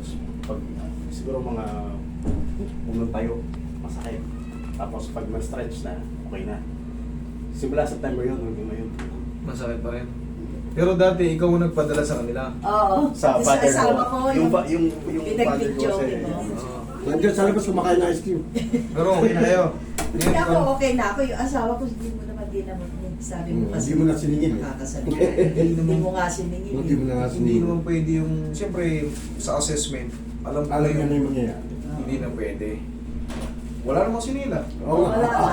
Tapos pag siguro mga unang tayo, masakit. Tapos pag na-stretch na, okay na. Simula September yun, hanggang ngayon. Masakit pa rin. Pero dati, ikaw ang nagpadala sa kanila. Oo. Sa father Kasama ko, ko yung yung father ko kasi, pinag-video mo. nandiyan sa labas kumakain ng ice cream. Pero okay na kayo. Hindi ako okay na ako. Yung asawa ko, hindi mo naman din naman sabi mo kasi Hindi mo na siningin. makakasabi. Hindi mo nga siningin. Hindi mo na nga Hindi siningin. naman pwede yung, siyempre, sa assessment, alam ko Alam na mo na yung mangyayari. hindi na pwede. Wala namang sinila. Oo. Wala nga.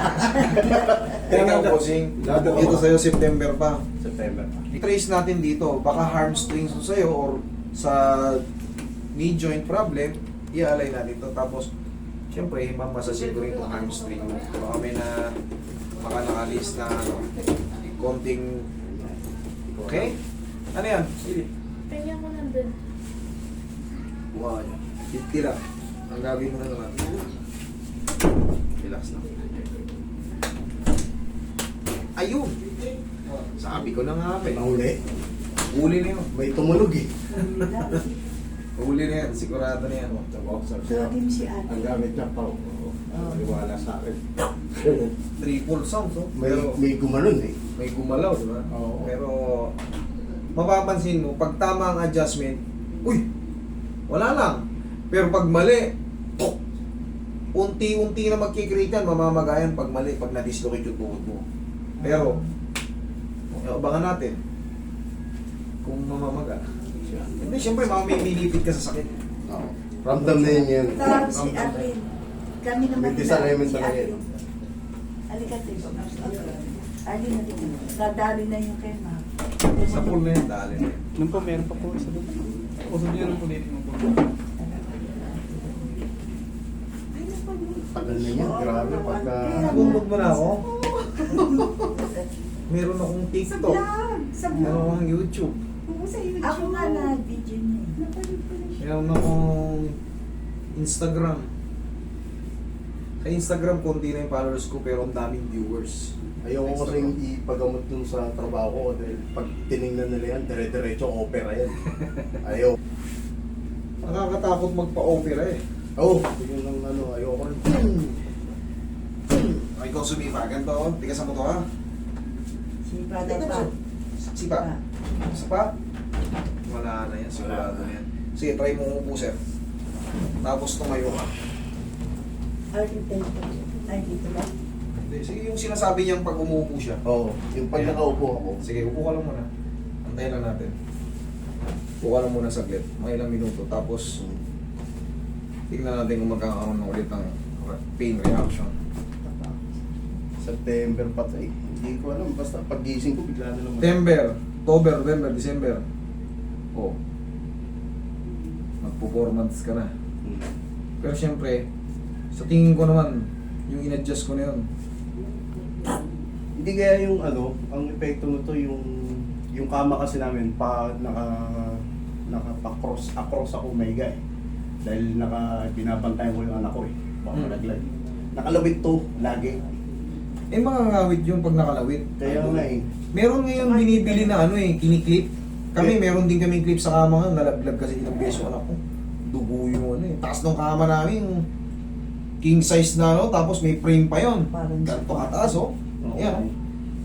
Kaya nga, bossing, dito sa'yo September pa. September pa. I-trace natin dito, baka hamstrings so sa'yo or sa knee joint problem, i-align natin ito. Tapos, siyempre, mamasasin ko rin itong hamstring mo. Baka may na nakalis na konting, okay? Ano yan? Sige. Tingnan ko nandun. Buka niya. 50 lang. Ang gagawin mo na naman. Relax na. Ayun! Sabi ko na nga, Nahuli. huli na yun. May tumunog eh. Huli na yan, sigurado na yan. Sa boxer siya. Lagi mo si ate. Ang gamit niya pa. Iwala sa akin. Triple sound, no? May, Pero may gumanon eh. may gumalaw, di ba? Oo. Pero mapapansin mo, pag tama ang adjustment, uy, wala lang. Pero pag mali, tok! Unti-unti na magkikreate yan, mamamagayan pag mali, pag na-dislocate yung tuhod mo. Pero, abangan natin kung mamamaga. Hindi, siyempre, mamimilipit ka sa sakit. Oo. Ramdam na yun yan. Tapos si Arlene. Kami naman May disalignment si talaga Arlene. yun. Halika dito. Arlene na dito. Nadali na yung kema. Sa pool na yan, dali na yan. Nung pa, meron pa po isa doon. Usap niyo nung pulitin mo po. Tagal na yan. Grabe. Pagka... Nabundog mo na ako? Meron akong TikTok. Sa Meron vlog. akong YouTube. Ako nga na video niya. Meron akong Instagram. Sa Instagram, konti na yung followers ko pero ang daming viewers. Ayoko kasi ipagamot dun sa trabaho ko dahil pag tinignan nila yan, dire-diretso opera yan. Ayaw. Nakakatakot magpa-opera eh. Oo. Yun ang ano, ayoko rin. Ay, ikaw sumipa. Ganito, oh. Tigasan mo to ha. Si Brother pa. Sipa. Isa pa? Wala na yan. Sigurado na yan. Sige, try mo umupo, sir. Tapos tumayo ka. Ay, dito ba? Hindi, sige, yung sinasabi niyang pag umupo siya. Oo. Yung pag nakaupo ako. Sige, upo ka lang muna. Antayin lang natin. Upo ka lang muna saglit. Mga ilang minuto. Tapos, tignan natin kung magkakaroon ng ulit ng pain reaction. September pa to eh. Hindi ko alam. Basta pag-gising ko, bigla na naman. September, October, November, December. Oh. Magpo-4 months ka na. Hmm. Pero syempre, sa tingin ko naman, yung in-adjust ko na yun. Hindi kaya yung ano, ang epekto nito yung kama kasi namin pa nakapa-cross across ako mega eh. Dahil binabantayan ko yung anak ko eh. Baka malaglag. Nakalawit to lagi. Eh mga ngawit yun pag nakalawit. Kaya nga eh. Meron ngayon binibili na ano eh, kiniklip. Kami meron din kaming clip sa kama ngayon, nalaglag kasi ilang beso anak ko. Dugo yung ano eh. Taas ng kama namin, king size na ano, tapos may frame pa yon. Parang Ganto kataas oh. Oo. Yan.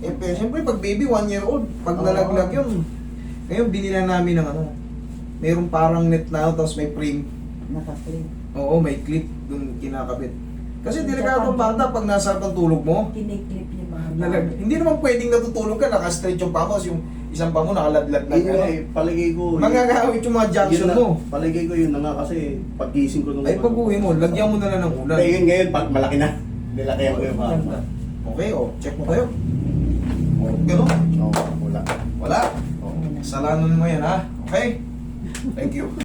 Eh, pero siyempre pag baby 1 year old, pag Oo. nalaglag yun. Ngayon binila namin ng ano, meron parang net na ano, tapos may frame. Naka-flip. Oo, may clip dun kinakabit. Kasi delikado ang bata pag nasa harap ng tulog mo. Kiniklip yung mga Hindi naman pwedeng natutulog ka, naka-stretch yung pamos, yung isang pamo nakaladlad lang. Yun nga eh, palagay ko. Magagawit yung mga junction yun na- mo. Palagay ko yun na nga kasi pag-gising ko nung Ay pag uwi mo, lagyan mo na lang ng ulan. Kaya yun ngayon, pag malaki na. Nilakayan ko yung mga. Ganda. Okay, oh, check mo tayo. Oh, gano'n. Oo, wala. Wala. Oo. Salanan mo yan ha. Okay? Thank you.